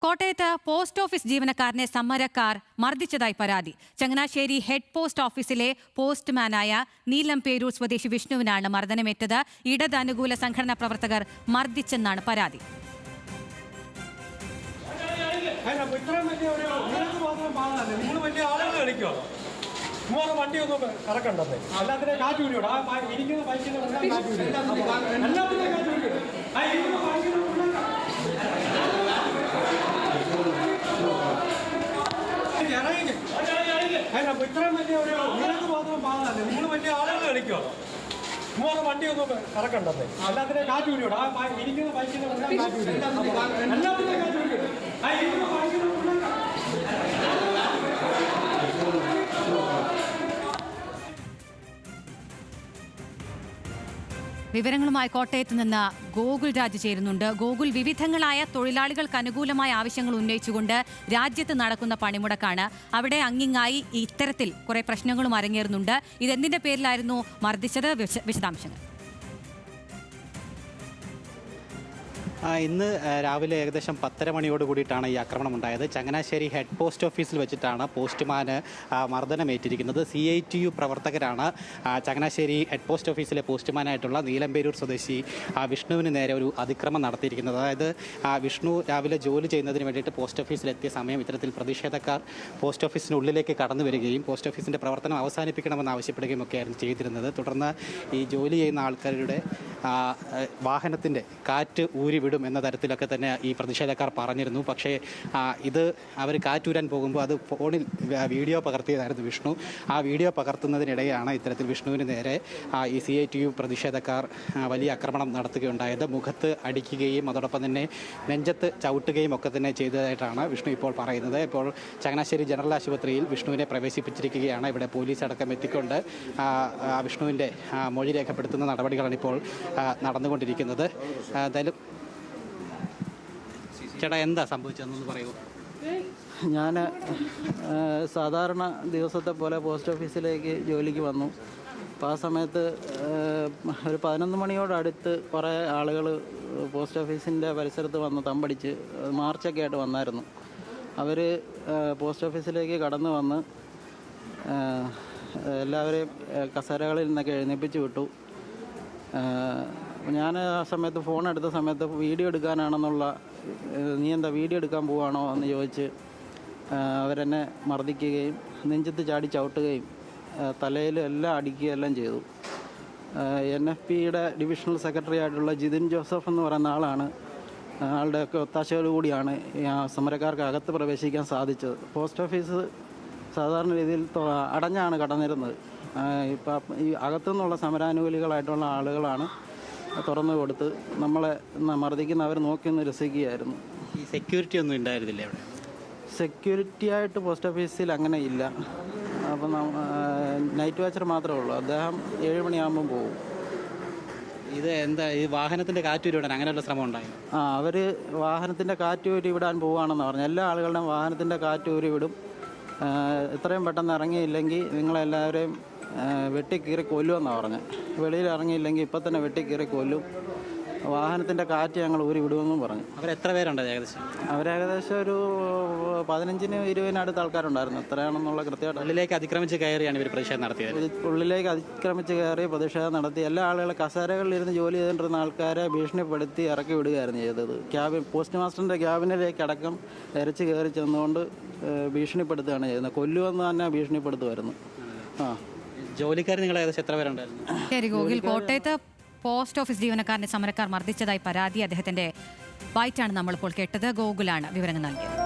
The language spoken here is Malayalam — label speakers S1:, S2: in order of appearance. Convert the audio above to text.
S1: കോട്ടയത്ത് പോസ്റ്റ് ഓഫീസ് ജീവനക്കാരനെ സമരക്കാർ മർദ്ദിച്ചതായി പരാതി. ചങ്ങനാശ്ശേരി ഹെഡ് പോസ്റ്റ് ഓഫീസിലെ പോസ്റ്റ്മാനായ നീലംപേരൂർ സ്വദേശി വിഷ്ണുവിനാണ് മർദ്ദനമേറ്റത്. ഇടത് അനുകൂല സംഘടനാ പ്രവർത്തകർ മർദ്ദിച്ചെന്നാണ് പരാതി.
S2: വണ്ടി ഒന്നും കറക്കണ്ടേ, എല്ലാത്തിനും കാറ്റ് ഊരിയോട് ആ ഇരിക്കുന്ന ബൈക്കിന് ഇത്രയും വലിയ ഒരു നിങ്ങൾക്ക് മാത്രം പാകല്ലേ, നിങ്ങൾ വലിയ ആളുകൾ കളിക്കുമോ? വണ്ടി ഒന്നും കറക്കണ്ടേ, എല്ലാത്തിനും കാറ്റ് ഊരിയോട് ആ ഇരിക്കുന്ന ബൈക്കിന് കാറ്റ് ഊരി എല്ലാത്തിനും കാറ്റ് ഊരി ആ ഇരിക്കുന്ന ബൈക്കിന്
S1: വിവരങ്ങളുമായി കോട്ടയത്ത് നിന്ന് ഗോകുൽ രാജ് ചേരുന്നുണ്ട്. ഗോകുൽ, വിവിധങ്ങളായ തൊഴിലാളികൾക്ക് അനുകൂലമായ ആവശ്യങ്ങൾ ഉന്നയിച്ചുകൊണ്ട് രാജ്യത്ത് നടക്കുന്ന പണിമുടക്കാണ്. അവിടെ അങ്ങിങ്ങായി ഇത്തരത്തിൽ കുറെ പ്രശ്നങ്ങളും അരങ്ങേറുന്നുണ്ട്. ഇതെന്തിന്റെ പേരിലായിരുന്നു മർദ്ദിച്ചത്? വിശദാംശങ്ങൾ.
S3: ഇന്ന് രാവിലെ ഏകദേശം 10:30 മണിയോട് കൂടിയിട്ടാണ് ഈ ആക്രമണം ഉണ്ടായത്. ചങ്ങനാശ്ശേരി ഹെഡ് പോസ്റ്റ് ഓഫീസിൽ വെച്ചിട്ടാണ് പോസ്റ്റ്മാന് മർദ്ദനമേറ്റിരിക്കുന്നത്. CITU പ്രവർത്തകരാണ് ചങ്ങനാശ്ശേരി ഹെഡ് പോസ്റ്റ് ഓഫീസിലെ പോസ്റ്റ്മാനായിട്ടുള്ള നീലംപേരൂർ സ്വദേശി വിഷ്ണുവിന് നേരെ ഒരു അതിക്രമം നടത്തിയിരിക്കുന്നത്. അതായത് വിഷ്ണു രാവിലെ ജോലി ചെയ്യുന്നതിന് വേണ്ടിയിട്ട് പോസ്റ്റ് ഓഫീസിലെത്തിയ സമയം ഇത്തരത്തിൽ പ്രതിഷേധക്കാർ പോസ്റ്റ് ഓഫീസിനുള്ളിലേക്ക് കടന്നു വരികയും പോസ്റ്റ് ഓഫീസിൻ്റെ പ്രവർത്തനം അവസാനിപ്പിക്കണമെന്ന് ആവശ്യപ്പെടുകയും ഒക്കെയായിരുന്നു ചെയ്തിരുന്നത്. തുടർന്ന് ഈ ജോലി ചെയ്യുന്ന ആൾക്കാരുടെ വാഹനത്തിൻ്റെ കാറ്റ് ഊരിവിടും എന്ന തരത്തിലൊക്കെ തന്നെ ഈ പ്രതിഷേധക്കാർ പറഞ്ഞിരുന്നു. പക്ഷേ ഇത് അവർ കാറ്റൂരാൻ പോകുമ്പോൾ അത് ഫോണിൽ വീഡിയോ പകർത്തിയതായിരുന്നു വിഷ്ണു. ആ വീഡിയോ പകർത്തുന്നതിനിടെയാണ് ഇത്തരത്തിൽ വിഷ്ണുവിന് നേരെ ഈ CITU പ്രതിഷേധക്കാർ വലിയ ആക്രമണം നടത്തുകയുണ്ടായത്. മുഖത്ത് അടിക്കുകയും അതോടൊപ്പം തന്നെ നെഞ്ചത്ത് ചവിട്ടുകയും ഒക്കെ തന്നെ ചെയ്തതായിട്ടാണ് വിഷ്ണു ഇപ്പോൾ പറയുന്നത്. ഇപ്പോൾ ചങ്ങനാശ്ശേരി ജനറൽ ആശുപത്രിയിൽ വിഷ്ണുവിനെ പ്രവേശിപ്പിച്ചിരിക്കുകയാണ്. ഇവിടെ പോലീസ് അടക്കം എത്തിക്കൊണ്ട് വിഷ്ണുവിൻ്റെ മൊഴി രേഖപ്പെടുത്തുന്ന നടപടികളാണ് ഇപ്പോൾ നടന്നുകൊണ്ടിരിക്കുന്നത്. എന്തായാലും ചേട്ടാ, എന്താ സംഭവിച്ചതെന്നൊന്ന് പറയൂ.
S4: ഞാൻ സാധാരണ ദിവസത്തെ പോലെ പോസ്റ്റ് ഓഫീസിലേക്ക് ജോലിക്ക് വന്നു. അപ്പോൾ ആ സമയത്ത് ഒരു 11 മണിയോടടുത്ത് കുറേ ആളുകൾ പോസ്റ്റ് ഓഫീസിൻ്റെ പരിസരത്ത് വന്ന് തമ്പടിച്ച് മാർച്ചൊക്കെ ആയിട്ട് വന്നായിരുന്നു. അവർ പോസ്റ്റ് ഓഫീസിലേക്ക് കടന്നു വന്ന് എല്ലാവരെയും കസേരകളിൽ നിന്നൊക്കെ എഴുന്നേൽപ്പിച്ച് വിട്ടു. ഞാൻ ആ സമയത്ത് ഫോൺ എടുത്ത സമയത്ത് വീഡിയോ എടുക്കാനാണെന്നുള്ള, നീ എന്താ വീഡിയോ എടുക്കാൻ പോവുകയാണോ എന്ന് ചോദിച്ച് അവരെന്നെ മർദ്ദിക്കുകയും നെഞ്ചത്ത് ചാടി ചവിട്ടുകയും തലയിൽ എല്ലാം അടിക്കുകയും എല്ലാം ചെയ്തു. NFPയുടെ ഡിവിഷണൽ സെക്രട്ടറി ആയിട്ടുള്ള ജിതിൻ ജോസഫ് എന്ന് പറയുന്ന ആളാണ്. ആളുടെയൊക്കെ ഒത്താശയോടുകൂടിയാണ് സമരക്കാർക്ക് അകത്ത് പ്രവേശിക്കാൻ സാധിച്ചത്. പോസ്റ്റ് ഓഫീസ് സാധാരണ രീതിയിൽ അടഞ്ഞാണ് കടന്നിരുന്നത്. ഇപ്പം ഈ അകത്തുനിന്നുള്ള സമരാനുകൂലികളായിട്ടുള്ള ആളുകളാണ് തുറന്നു കൊടുത്ത് നമ്മളെ മർദ്ദിക്കുന്നവർ നോക്കി ഒന്ന് രസിക്കുകയായിരുന്നു.
S3: ഈ സെക്യൂരിറ്റി ഒന്നും ഉണ്ടായിരുന്നില്ല അവിടെ?
S4: സെക്യൂരിറ്റി ആയിട്ട് പോസ്റ്റ് ഓഫീസിൽ അങ്ങനെ ഇല്ല. അപ്പം നൈറ്റ് വാച്ചർ മാത്രമേ ഉള്ളൂ. അദ്ദേഹം 7 മണിയാകുമ്പം പോകും.
S3: ഇത് എന്താ, ഈ വാഹനത്തിൻ്റെ കാറ്റൂരി വിടാൻ അങ്ങനെയുള്ള ശ്രമം ഉണ്ടായി?
S4: അവർ വാഹനത്തിൻ്റെ കാറ്റൂരി വിടാൻ പോവുകയാണെന്ന് പറഞ്ഞു. എല്ലാ ആളുകളുടെയും വാഹനത്തിൻ്റെ കാറ്റൂരി വിടും. എത്രയും പെട്ടെന്ന് ഇറങ്ങിയില്ലെങ്കിൽ നിങ്ങളെല്ലാവരെയും വെട്ടിക്കീറി കൊല്ലുമെന്നാണ് പറഞ്ഞത്. വെളിയിൽ ഇറങ്ങിയില്ലെങ്കിൽ ഇപ്പം തന്നെ വെട്ടിക്കീറി കൊല്ലും, വാഹനത്തിൻ്റെ കാറ്റ് ഞങ്ങൾ ഊരി വിടുമെന്നും പറഞ്ഞു.
S3: അവരെത്ര പേരുണ്ട് ഏകദേശം?
S4: അവരേകദേശം ഒരു 15-20 അടുത്ത ആൾക്കാരുണ്ടായിരുന്നു. എത്രയാണെന്നുള്ള കൃത്യമായിട്ട്.
S3: ഉള്ളിലേക്ക് അതിക്രമിച്ച് കയറിയാണ് ഇവർ പ്രതിഷേധം നടത്തിയത്.
S4: ഉള്ളിലേക്ക് അതിക്രമിച്ച് കയറി പ്രതിഷേധം നടത്തി. എല്ലാ ആളുകളും കസേരകളിലിരുന്ന് ജോലി ചെയ്തുകൊണ്ടിരുന്ന ആൾക്കാരെ ഭീഷണിപ്പെടുത്തി ഇറക്കി വിടുകയായിരുന്നു ചെയ്തത്. പോസ്റ്റ് മാസ്റ്ററിൻ്റെ ക്യാബിനിലേക്ക് അടക്കം ഇരച്ച് കയറി ചെന്നുകൊണ്ട് ഭീഷണിപ്പെടുത്തുകയാണ് ചെയ്യുന്നത്. കൊല്ലുമെന്ന് തന്നെ ഭീഷണിപ്പെടുത്തുമായിരുന്നു.
S3: ജോലിക്കാർ നിങ്ങൾ ഏകദേശം എത്ര പേരുണ്ടായിരുന്നു?
S1: ശരി ഗോകുൽ, കോട്ടയത്ത് പോസ്റ്റ് ഓഫീസ് ജീവനക്കാരനെ സമരക്കാർ മർദ്ദിച്ചതായി പരാതി. അദ്ദേഹത്തിന്റെ ബൈറ്റാണ് നമ്മളിപ്പോൾ കേട്ടത്. ഗോകുലാണ് വിവരങ്ങൾ നൽകിയത്.